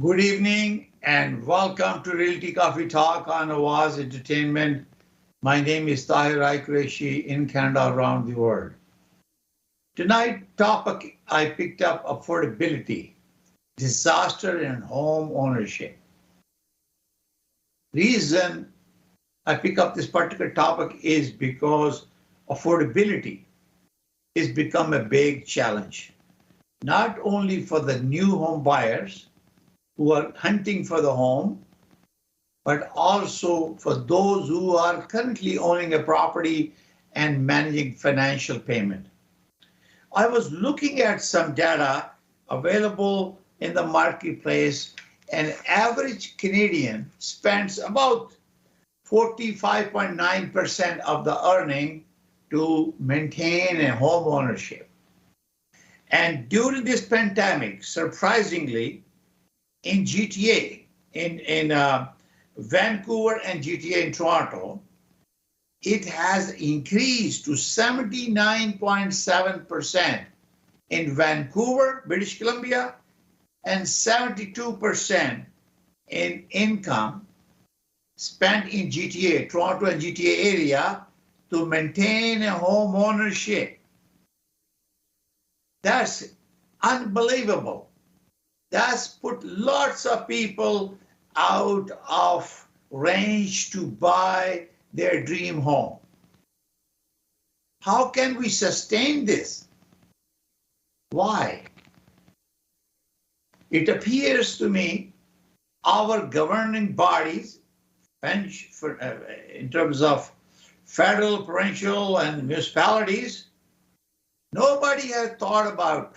Good evening and welcome to Realty Coffee Talk on Awaz Entertainment. My name is Tahir Qureshi in Canada around the world. Tonight topic I picked up affordability, disaster in home ownership. Reason I pick up this particular topic is because affordability has become a big challenge, not only for the new home buyers who are hunting for the home, but also for those who are currently owning a property and managing financial payment. I was looking at some data available in the marketplace. An average Canadian spends about 45.9% of the earning to maintain a home ownership. And during this pandemic, surprisingly, in GTA, in Vancouver and GTA in Toronto, it has increased to 79.7% in Vancouver, British Columbia, and 72% in income spent in GTA, Toronto and GTA area to maintain a home ownership. That's unbelievable. That's put lots of people out of range to buy their dream home. How can we sustain this? Why? It appears to me our governing bodies, in terms of federal, provincial, and municipalities, nobody has thought about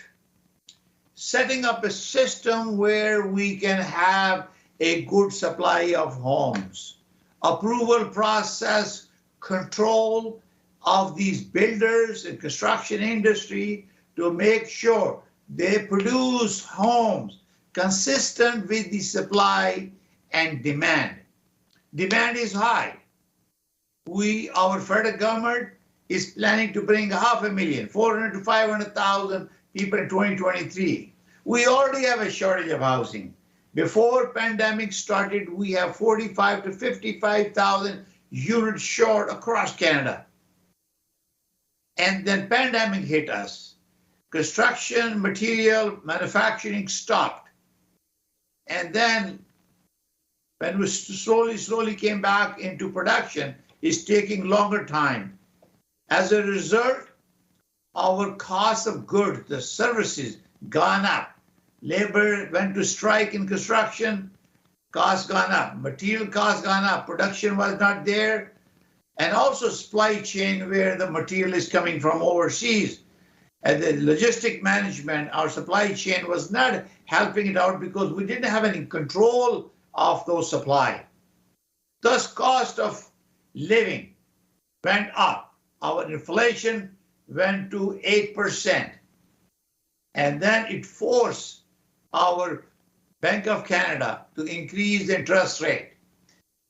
setting up a system where we can have a good supply of homes, approval process, control of these builders and construction industry to make sure they produce homes consistent with the supply and demand. Demand is high. Our federal government is planning to bring 500,000, 400 to 500,000 people in 2023. We already have a shortage of housing. Before pandemic started, we have 45 to 55,000 units short across Canada. And then pandemic hit us. Construction, material, manufacturing stopped. And then when we slowly came back into production, it's taking longer time. As a result, our cost of goods, the services, gone up. Labor went to strike in construction, costs gone up. Material costs gone up. Production was not there. And also supply chain where the material is coming from overseas. And the logistic management, our supply chain was not helping it out because we didn't have any control of those supply. Thus, cost of living went up. Our inflation went to 8%. And then it forced our Bank of Canada to increase the interest rate.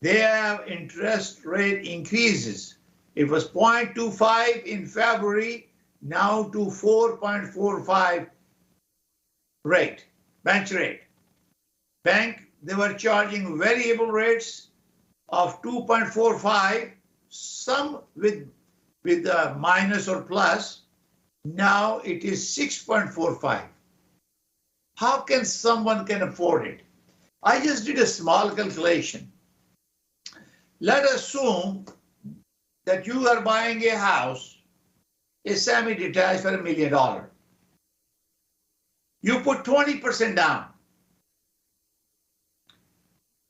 They have interest rate increases. It was 0.25 in February, now to 4.45 rate, bench rate. Bank, they were charging variable rates of 2.45, some with minus or plus. Now it is 6.45. How can someone can afford it? I just did a small calculation. Let us assume that you are buying a house, a semi-detached for $1 million. You put 20% down.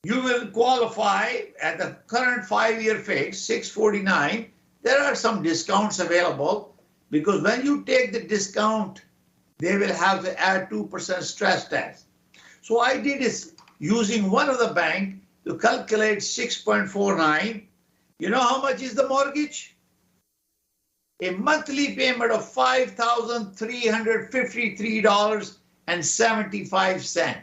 You will qualify at the current 5-year fix, 649. There are some discounts available because when you take the discount, they will have to add 2% stress test. So I did is using one of the bank to calculate 6.49. You know how much is the mortgage? A monthly payment of $5,353.75.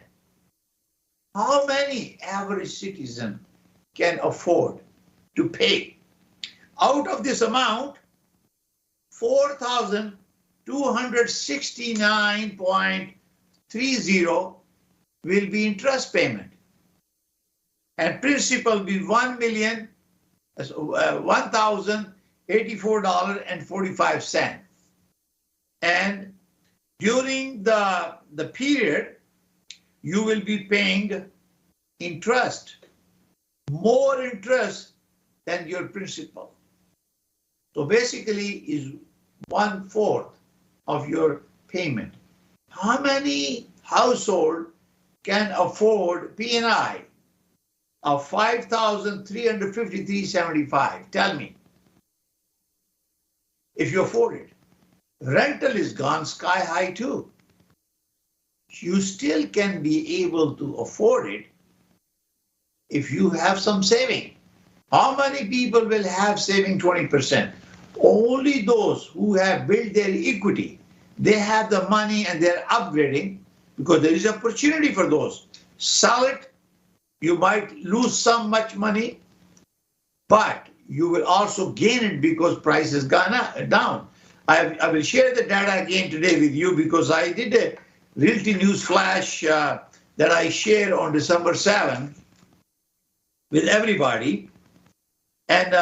How many average citizen can afford to pay? Out of this amount, 4,269.30 will be interest payment, and principal will be $1,084.45. And during the period, you will be paying interest, more interest than your principal. So basically is 1/4 of your payment. How many household can afford P&I of $5,353.75? Tell me, if you afford it. Rental is gone sky high too. You still can be able to afford it if you have some saving. How many people will have saving 20%? Only those who have built their equity. They have the money and they're upgrading because there is opportunity for those. Sell it, you might lose some much money, but you will also gain it because price has gone down. I will share the data again today with you because I did a Realty News Flash that I shared on December 7th with everybody. And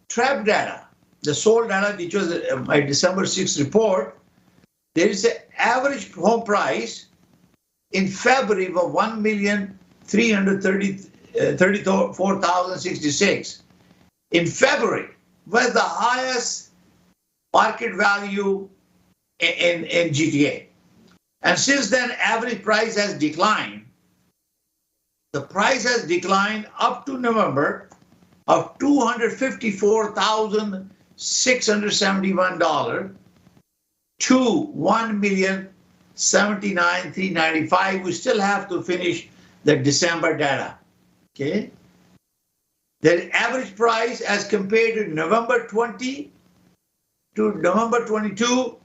trap data, the sold data, which was my December 6th report, there is an average home price in February of $1,334,066. In February was the highest market value in GTA. And since then, average price has declined. The price has declined up to November of $254,671 to $1,079,395. We still have to finish the December data. Okay. The average price as compared to November 20 to November 22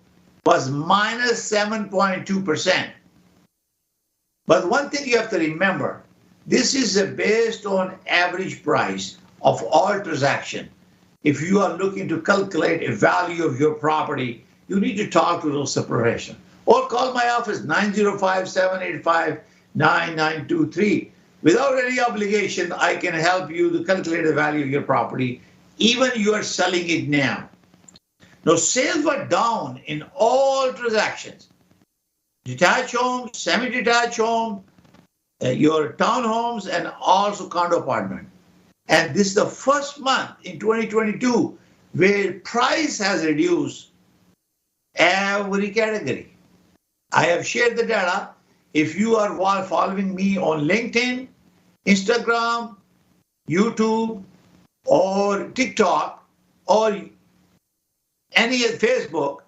was minus 7.2%. But one thing you have to remember, this is based on average price of all transaction. If you are looking to calculate a value of your property, you need to talk to real estate professional or call my office 905-785-9923. Without any obligation, I can help you to calculate the value of your property, even you are selling it now. Now, sales were down in all transactions. Detached home, semi-detached home, your townhomes, and also condo apartment. And this is the first month in 2022 where price has reduced every category. I have shared the data. If you are following me on LinkedIn, Instagram, YouTube, or TikTok, or any Facebook,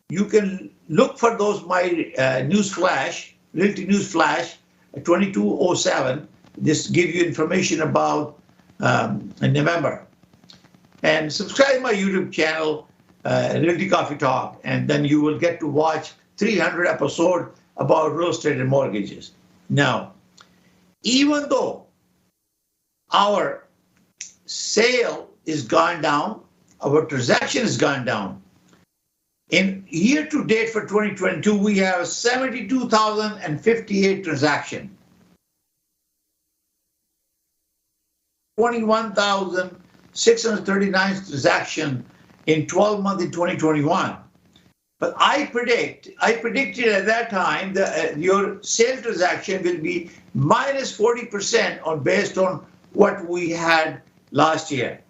you can look for those my news flash, Realty News Flash 2207. This give you information about November. And subscribe to my YouTube channel, Realty Coffee Talk, and then you will get to watch 300 episodes about real estate and mortgages. Now, even though our sale is gone down, our transaction has gone down. In year to date for 2022, we have 72,058 transactions. 21,639 transactions in 12 months in 2021. But I predicted at that time that your sale transaction will be minus 40% based on what we had last year.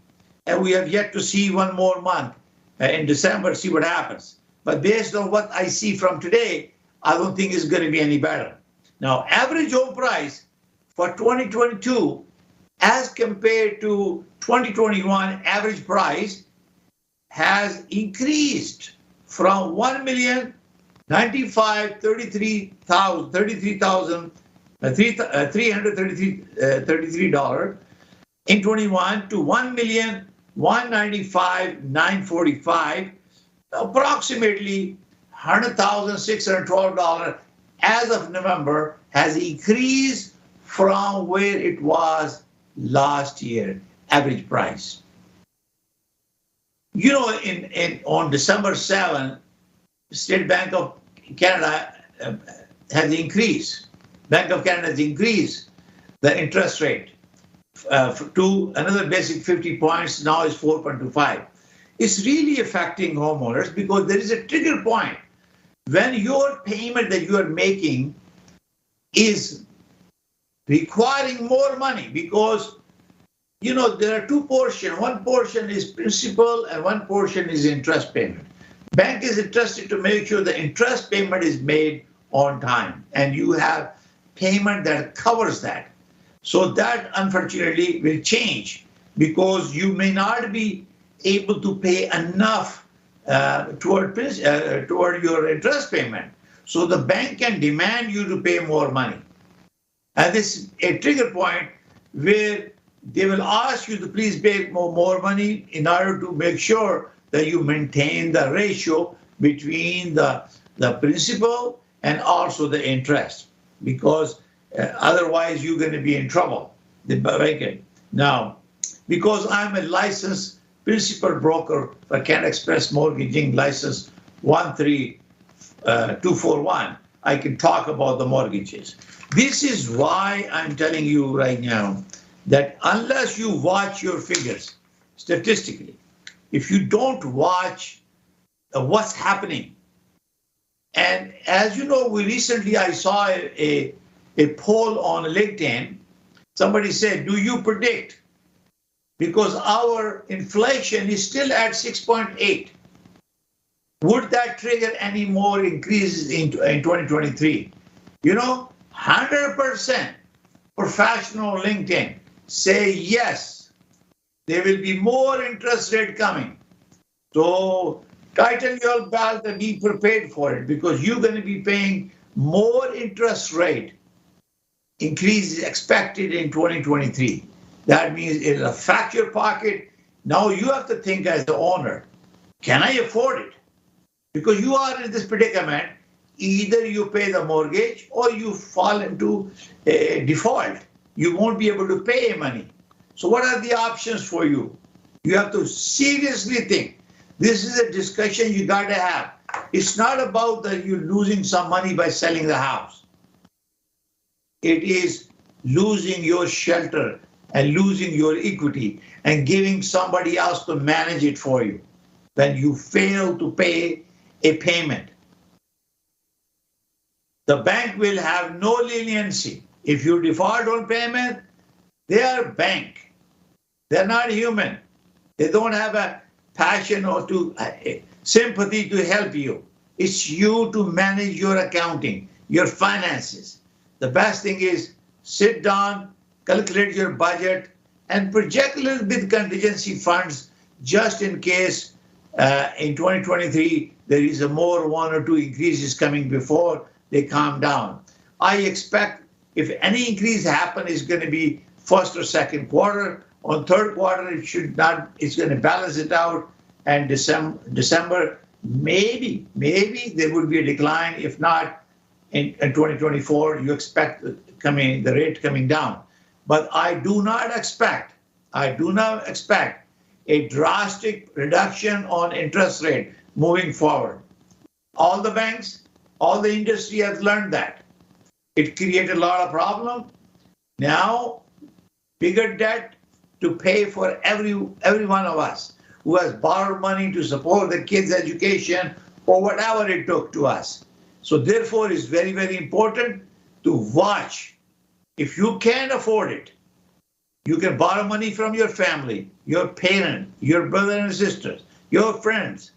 And we have yet to see one more month in December, see what happens. But based on what I see from today, I don't think it's going to be any better. Now, average home price for 2022 as compared to 2021 average price has increased from $1,033,333 in 21 to $1,195,945, approximately $100,612 as of November has increased from where it was last year average price. You know, on December 7th, State Bank of Canada has increased Bank of Canada has increased the interest rate to another basic 50 points, now is 4.25. It's really affecting homeowners because there is a trigger point. When your payment that you are making is requiring more money because, there are two portions. One portion is principal and one portion is interest payment. Bank is interested to make sure the interest payment is made on time and you have payment that covers that. So that unfortunately will change because you may not be able to pay enough toward your interest payment. So the bank can demand you to pay more money. And this is a trigger point where they will ask you to please pay more money in order to make sure that you maintain the ratio between the principal and also the interest, because otherwise you're going to be in trouble. Now, because I'm a licensed principal broker for Canada Express Mortgaging License 13241, I can talk about the mortgages. This is why I'm telling you right now that unless you watch your figures statistically, if you don't watch what's happening, and as you know, I saw a poll on LinkedIn. Somebody said, do you predict, because our inflation is still at 6.8, would that trigger any more increases in 2023? 100% professional LinkedIn say yes, there will be more interest rate coming. So tighten your belt and be prepared for it, because you're going to be paying more interest rate increases expected in 2023. That means it'll affect your pocket. Now you have to think as the owner, can I afford it? Because you are in this predicament, either you pay the mortgage or you fall into a default. You won't be able to pay money. So what are the options for you? You have to seriously think. This is a discussion you got to have. It's not about that you're losing some money by selling the house. It is losing your shelter and losing your equity and giving somebody else to manage it for you when you fail to pay a payment. The bank will have no leniency. If you default on payment, they are bank. They're not human. They don't have a passion or sympathy to help you. It's you to manage your accounting, your finances. The best thing is sit down, calculate your budget, and project a little bit contingency funds just in case in 2023 there is a more one or two increases coming before they calm down. I expect if any increase happen, it's going to be first or second quarter. On third quarter, it's going to balance it out. And December, maybe there would be a decline. If not, in 2024, you expect the rate coming down. But I do not expect a drastic reduction on interest rate moving forward. All the banks, all the industry has learned that. It created a lot of problem. Now, bigger debt to pay for every one of us who has borrowed money to support the kids' education or whatever it took to us. So therefore, it's very, very important to watch. If you can't afford it, you can borrow money from your family, your parent, your brother and sisters, your friends.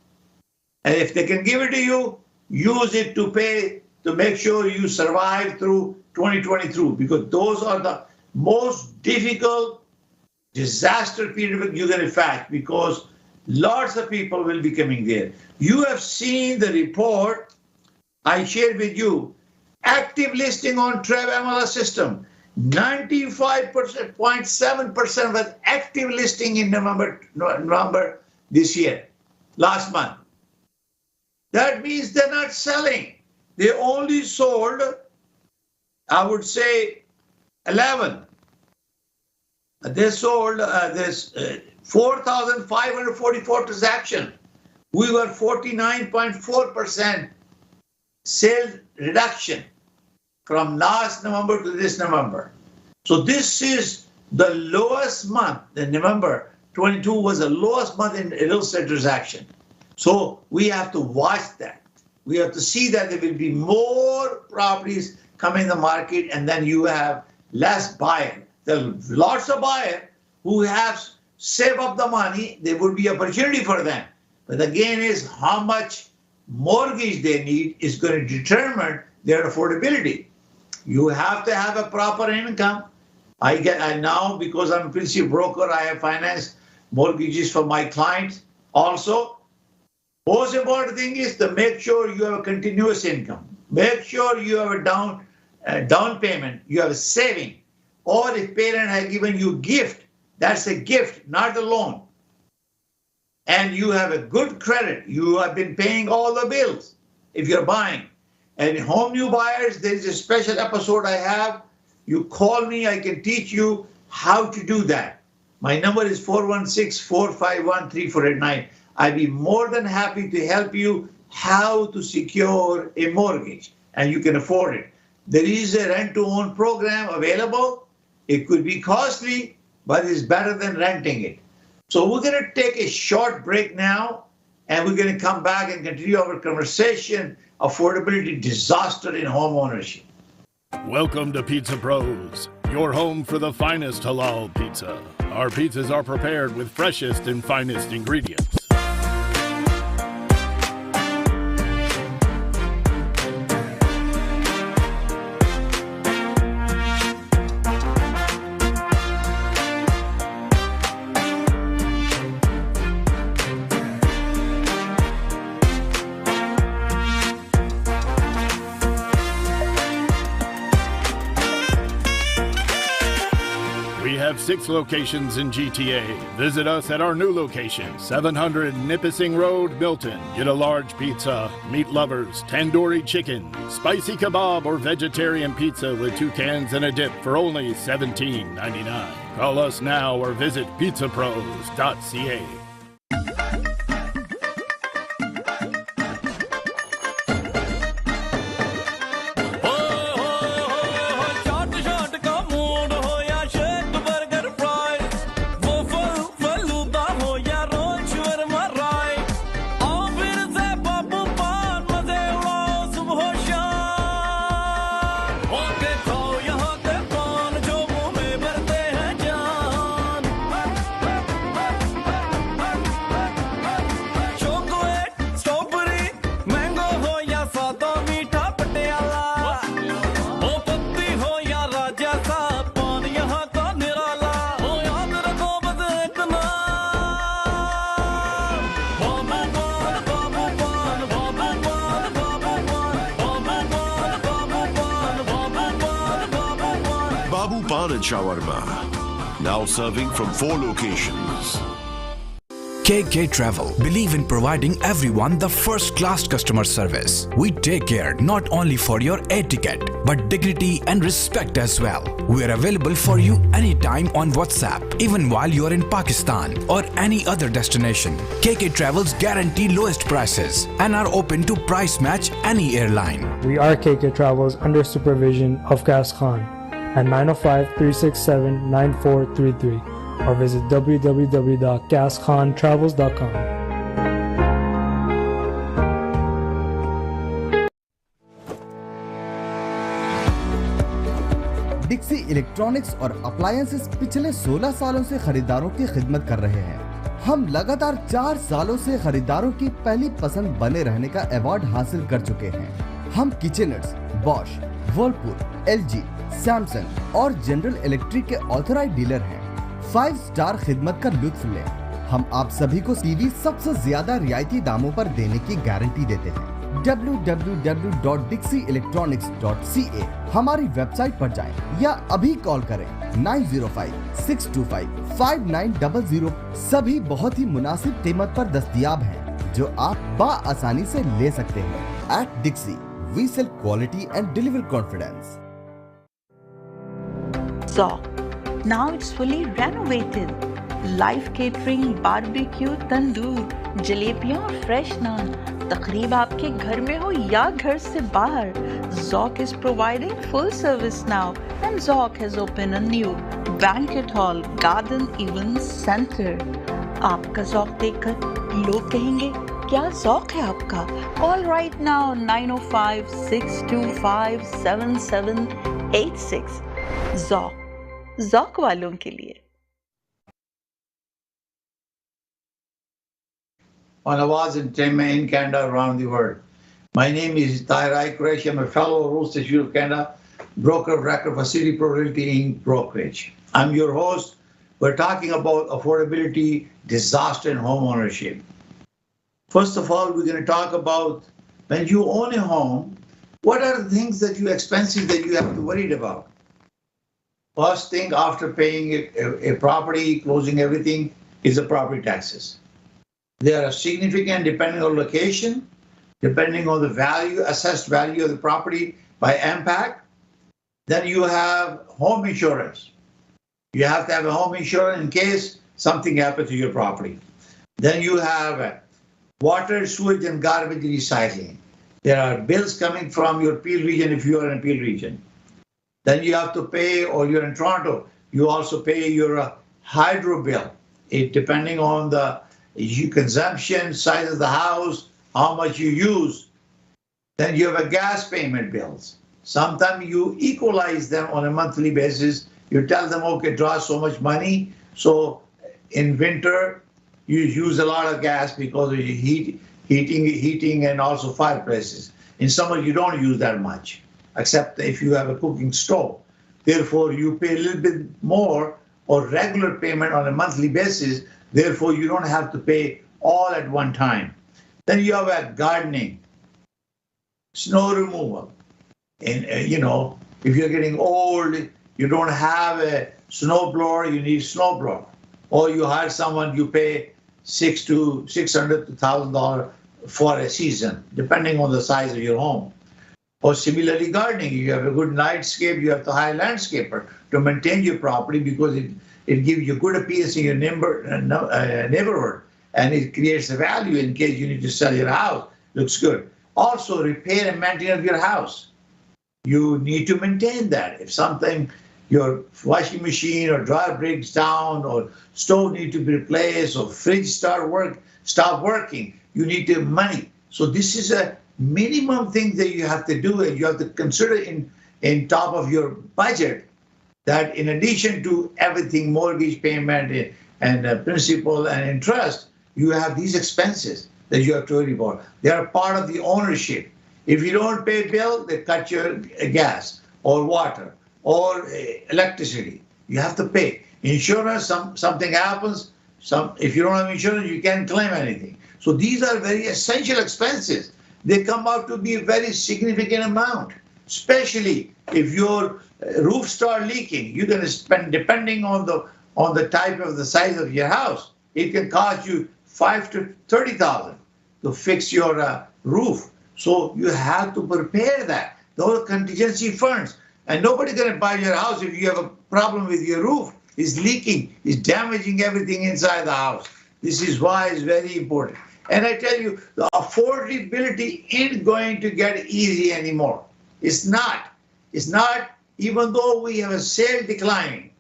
And if they can give it to you, use it to pay, to make sure you survive through 2022, because those are the most difficult disaster period you're going to face, because lots of people will be coming there. You have seen the report I shared with you, active listing on Trev MLS system. 95.7% was active listing in November this year, last month. That means they're not selling. They only sold, I would say, 11. They sold this 4,544 transactions. We were 49.4% sales reduction. from last November to this November. So this is the lowest month. In November 22 was the lowest month in real estate transaction. So we have to watch that. We have to see that there will be more properties coming in the market, and then you have less buyer. There are lots of buyers who have saved up the money. There would be opportunity for them. But again, is how much mortgage they need is going to determine their affordability. You have to have a proper income. I now, because I'm a principal broker, I have financed mortgages for my clients also. Most important thing is to make sure you have a continuous income. Make sure you have a down payment, you have a saving. Or if parent has given you a gift, that's a gift, not a loan. And you have a good credit. You have been paying all the bills if you're buying. And home new buyers, there is a special episode I have. You call me, I can teach you how to do that. My number is 416-451-3489. I'd be more than happy to help you how to secure a mortgage, and you can afford it. There is a rent-to-own program available. It could be costly, but it's better than renting it. So we're going to take a short break now, and we're going to come back and continue our conversation, affordability disaster in home ownership. Welcome to Pizza Pros, your home for the finest halal pizza. Our pizzas are prepared with freshest and finest ingredients. We have 6 locations in GTA. Visit us at our new location, 700 Nipissing Road, Milton. Get a large pizza, meat lovers, tandoori chicken, spicy kebab, or vegetarian pizza with 2 cans and a dip for only $17.99. Call us now or visit pizzapros.ca. And shawarma, now serving from 4 locations. KK Travel believe in providing everyone the first-class customer service. We take care not only for your air ticket, but dignity and respect as well. We are available for you anytime on WhatsApp, even while you are in Pakistan or any other destination. KK Travels guarantee lowest prices and are open to price match any airline. We are KK Travels under supervision of Gas Khan at 905-367-9433 or visit www.gaskhontravels.com. डिक्सी electronics और appliances पिछले 16 सालों से खरीदारों की खिदमत कर रहे हैं। हम लगातार 4 सालों से खरीदारों की पहली पसंद बने रहने का अवार्ड हासिल कर चुके हैं। हम किचनर्स, बॉश, वर्लपूल, एलजी, सैमसंग और जनरल इलेक्ट्रिक के ऑथराइज्ड डीलर हैं। 5 स्टार खिदमत का लुत्फ लें। हम आप सभी को टीवी सबसे ज्यादा रियायती दामों पर देने की गारंटी देते हैं। www.dixieelectronics.ca हमारी वेबसाइट पर जाएं या अभी कॉल करें 905-625-5900। सभी बहुत ही मुनासिब कीमत पर दस्तयाब हैं, जो आप बाआसानी से ले सकते हैं। At Dixie, we sell quality and deliver confidence. So, now it's fully renovated. Live catering, barbecue, tandoor, जलेबियां और फ्रेश नान। तकरीब आपके घर में हो या घर से बाहर, Zoc is providing full service now, and Zoc has opened a new banquet hall, garden event center. आपका Zoc देखकर लोग कहेंगे क्या Zoc है आपका? Call right now 905-625-7786. Zoc वालों के लिए। On Awaz Ent in Canada, around the world. My name is Tahir Qureshi. I'm a fellow of Realty of Canada, broker of record for City Pro Realty Inc. brokerage. I'm your host. We're talking about affordability, disaster, and home ownership. First of all, we're going to talk about when you own a home, what are the things that you expenses that you have to worry about? First thing after paying a property, closing everything, is the property taxes. They are significant depending on location, depending on the value, assessed value of the property by impact. Then you have home insurance. You have to have a home insurance in case something happens to your property. Then you have water, sewage, and garbage recycling. There are bills coming from your Peel region if you are in Peel region. Then you have to pay, or you're in Toronto, you also pay your hydro bill. It depending on the consumption, size of the house, how much you use. Then you have a gas payment bills. Sometimes you equalize them on a monthly basis. You tell them, okay, draw so much money. So in winter, you use a lot of gas because of heating and also fireplaces. In summer, you don't use that much, except if you have a cooking stove. Therefore, you pay a little bit more or regular payment on a monthly basis. Therefore, you don't have to pay all at one time. Then you have gardening, snow removal. And, if you're getting old, you don't have a snow blower, you need snow blower. Or you hire someone, you pay $600 to $1,000 for a season, depending on the size of your home. Or similarly, gardening, you have a good nightscape, you have to hire a landscaper to maintain your property because it gives you good appearance in your neighborhood, and it creates a value in case you need to sell your house. Looks good. Also, repair and maintenance of your house. You need to maintain that. If something, your washing machine or dryer breaks down, or stove need to be replaced, or fridge stop working, you need the money. So this is a minimum thing that you have to do, and you have to consider in top of your budget that in addition to everything, mortgage payment and principal and interest, you have these expenses that you have to worry about. They are part of the ownership. If you don't pay bill, they cut your gas or water or electricity. You have to pay. Insurance, something happens, if you don't have insurance, you can't claim anything. So these are very essential expenses. They come out to be a very significant amount, especially if your roof start leaking. You're going to spend, depending on the type of the size of your house, it can cost you $5,000 to $30,000 to fix your roof. So you have to prepare that. Those are contingency funds. And nobody's going to buy your house if you have a problem with your roof. It's leaking. It's damaging everything inside the house. This is why it's very important. And I tell you, the affordability ain't going to get easy anymore. It's not. It's not, even though we have a sale declining.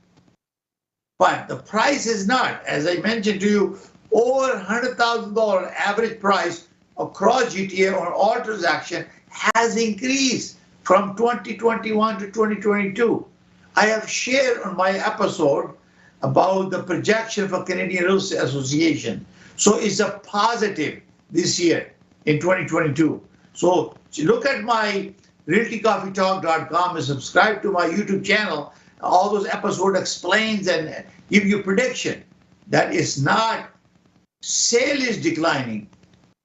But the price is not. As I mentioned to you, over $100,000 average price across GTA on all transaction has increased from 2021 to 2022. I have shared on my episode about the projection for Canadian Real Estate Association. So it's a positive this year in 2022. So look at my realtycoffeetalk.com and subscribe to my YouTube channel. All those episodes explains and give you prediction that it's not, sale is declining,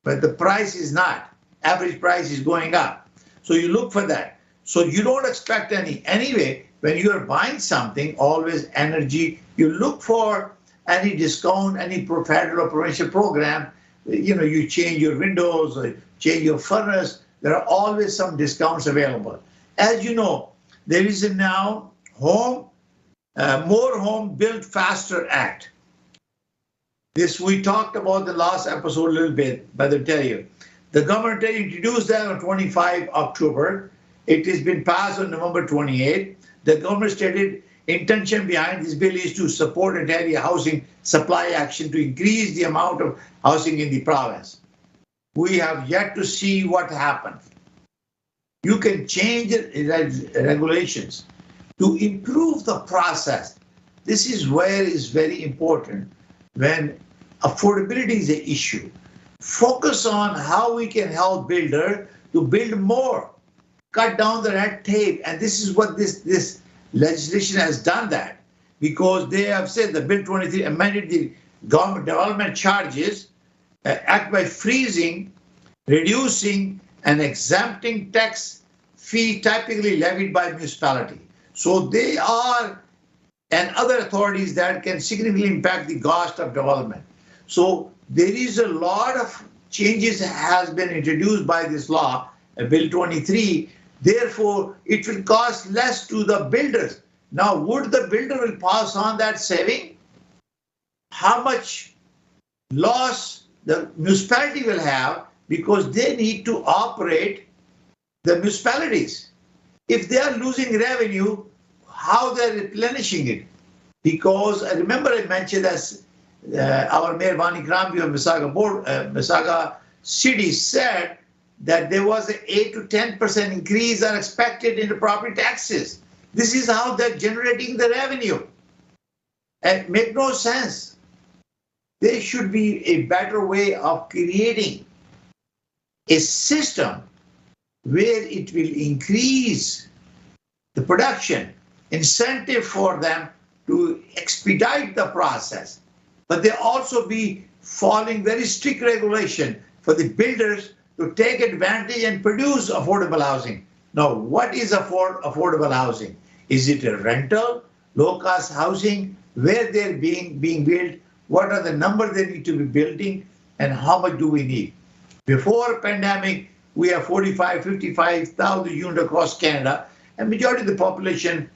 but the price is not. Average price is going up. So you look for that. So you don't expect any. Anyway, when you are buying something, always energy, you look for any discount, any federal or provincial program. You change your windows or change your furnace. There are always some discounts available. As you know, there is a now More Home Built Faster Act. This we talked about the last episode a little bit, but I'll tell you. The government introduced that on 25 October. It has been passed on November 28. The government stated intention behind this bill is to support Ontario housing supply action to increase the amount of housing in the province. We have yet to see what happens. You can change regulations to improve the process. This is where it's very important when affordability is an issue. Focus on how we can help builders to build more, cut down the red tape. And this is what this legislation has done that, because they have said the Bill 23 amended the government development charges act by freezing, reducing, and exempting tax fee typically levied by municipality. So they are and other authorities that can significantly impact the cost of development. So there is a lot of changes that has been introduced by this law, Bill 23. Therefore, it will cost less to the builders. Now, would the builder will pass on that saving? How much loss the municipality will have because they need to operate the municipalities. If they are losing revenue, how they're replenishing it? Because I remember I mentioned as our Mayor Vani Krambi of Mississauga City said that there was an 8 to 10% increase are expected in the property taxes. This is how they're generating the revenue. And make no sense. There should be a better way of creating a system where it will increase the production, incentive for them to expedite the process. But they also be following very strict regulation for the builders to take advantage and produce affordable housing. Now, what is affordable housing? Is it a rental, low-cost housing, where they're being built? What are the numbers they need to be building, and how much do we need? Before pandemic, we have 45, 55,000 units across Canada, and majority of the population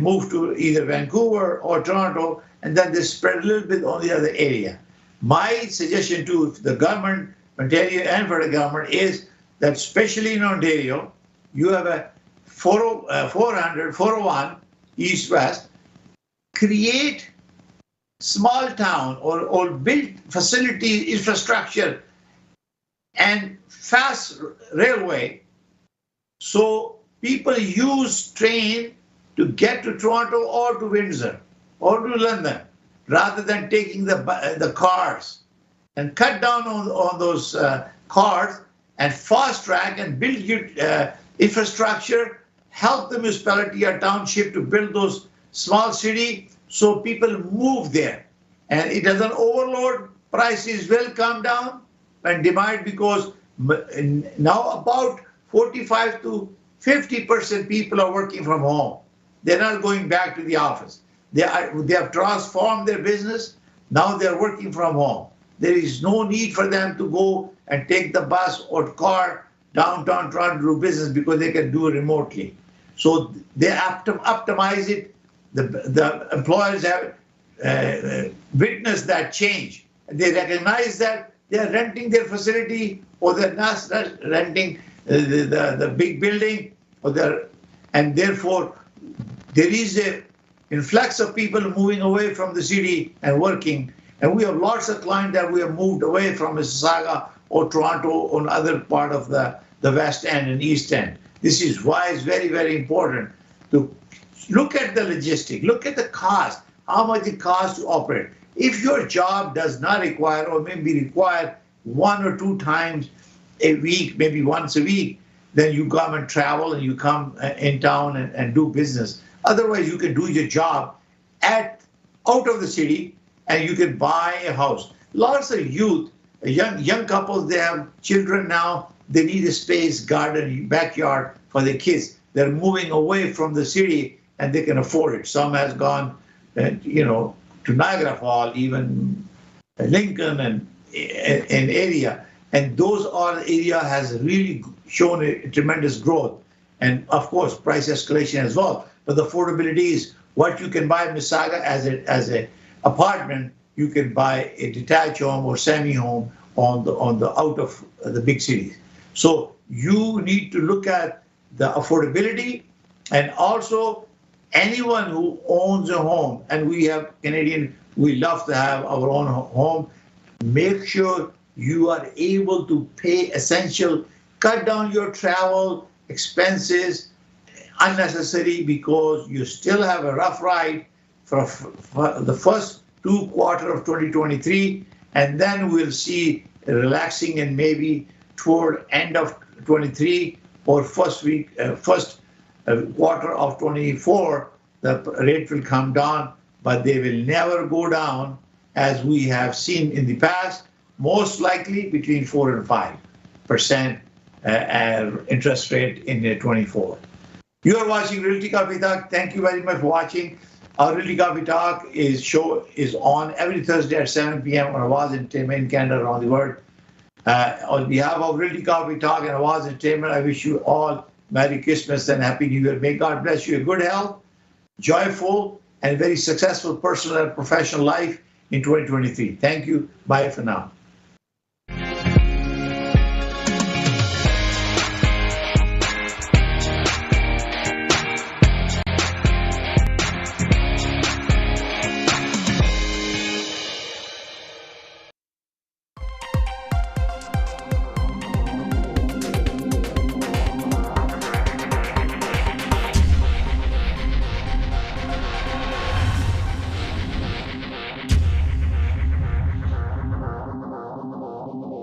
moved to either Vancouver or Toronto, and then they spread a little bit on the other area. My suggestion to the government, Ontario and federal government, is that especially in Ontario, you have a 401 east-west, create small town or build facility infrastructure and fast railway, so people use train to get to Toronto or to Windsor or to London rather than taking the cars, and cut down on those cars and fast track and build infrastructure, help the municipality or township to build those small city so people move there. And it doesn't overload, prices will come down and demand, because now about 45 to 50% people are working from home. They're not going back to the office. They have transformed their business. Now they're working from home. There is no need for them to go and take the bus or car downtown Toronto to do business, because they can do it remotely. So they optimize it. The employers have witnessed that change. They recognize that they're renting their facility, or they're not renting the big building, and therefore there is a influx of people moving away from the city and working. And we have lots of clients that we have moved away from Mississauga or Toronto or other part of the West End and East End. This is why it's very, very important to look at the logistic, look at the cost, how much it costs to operate. If your job does not require, or maybe require 1 or 2 times a week, maybe once a week, then you come and travel and you come in town and do business. Otherwise, you can do your job out of the city, and you can buy a house. Lots of youth, young couples, they have children now, they need a space, garden, backyard for their kids. They're moving away from the city and they can afford it. Some has gone, to Niagara Falls, even Lincoln and area. And those area has really shown a tremendous growth. And of course, price escalation as well. But the affordability is what you can buy in Mississauga as a apartment, you can buy a detached home or semi-home on the out of the big cities. So you need to look at the affordability, and also anyone who owns a home, and we have Canadian, we love to have our own home. Make sure you are able to pay essential, cut down your travel expenses unnecessary, because you still have a rough ride for the first 2 quarters of 2023, and then we'll see relaxing and maybe toward end of 23 or first quarter of 24, the rate will come down, but they will never go down as we have seen in the past, most likely between 4 and 5% interest rate in 24. You are watching Realty Coffee Talk. Thank you very much for watching. Our Realty Coffee Talk is on every Thursday at 7 p.m. on Awaz Entertainment in Canada, around the world. On behalf of Realty Coffee Talk and Awaz Entertainment, I wish you all Merry Christmas and Happy New Year. May God bless you in good health, joyful, and very successful personal and professional life in 2023. Thank you. Bye for now.